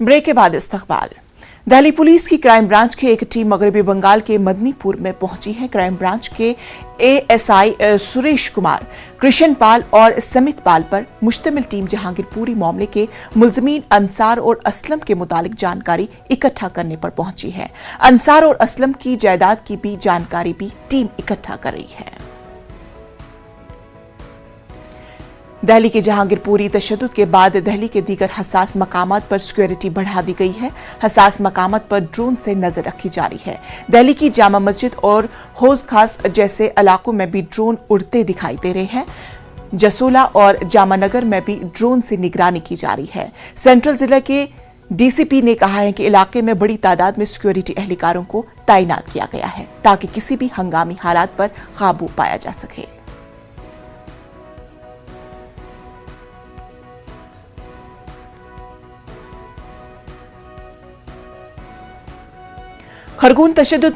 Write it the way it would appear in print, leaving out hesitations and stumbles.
Break के बाद इस्तकबाल। दिल्ली पुलिस की क्राइम ब्रांच की एक टीम मगरबी बंगाल के मदनीपुर में पहुंची है। क्राइम ब्रांच के एएसआई सुरेश कुमार, कृष्ण पाल और समित पाल पर मुश्तमिल टीम जहांगीरपुरी मामले के मुलजमीन अंसार और असलम के मुतालिक जानकारी इकट्ठा करने पर पहुंची है। अंसार और असलम की जायदाद की भी जानकारी भी टीम इकट्ठा कर रही है। दिल्ली के जहांगीरपुरी तशद्दुद के बाद दिल्ली के दीगर हसास मकामात पर सिक्योरिटी बढ़ा दी गई है। हसास मकामात पर ड्रोन से नजर रखी जा रही है। दिल्ली की जामा मस्जिद और हौज खास जैसे इलाकों में भी ड्रोन उड़ते दिखाई दे रहे हैं। जसोला और जामानगर में भी ड्रोन से निगरानी की जा रही है। सेंट्रल जिले के डीसीपी ने कहा है कि इलाके में बड़ी तादाद में सिक्योरिटी एहलकारों को तैनात किया गया है ताकि किसी भी हंगामी हालात पर काबू पाया जा सके। खरगोन तशद्दुद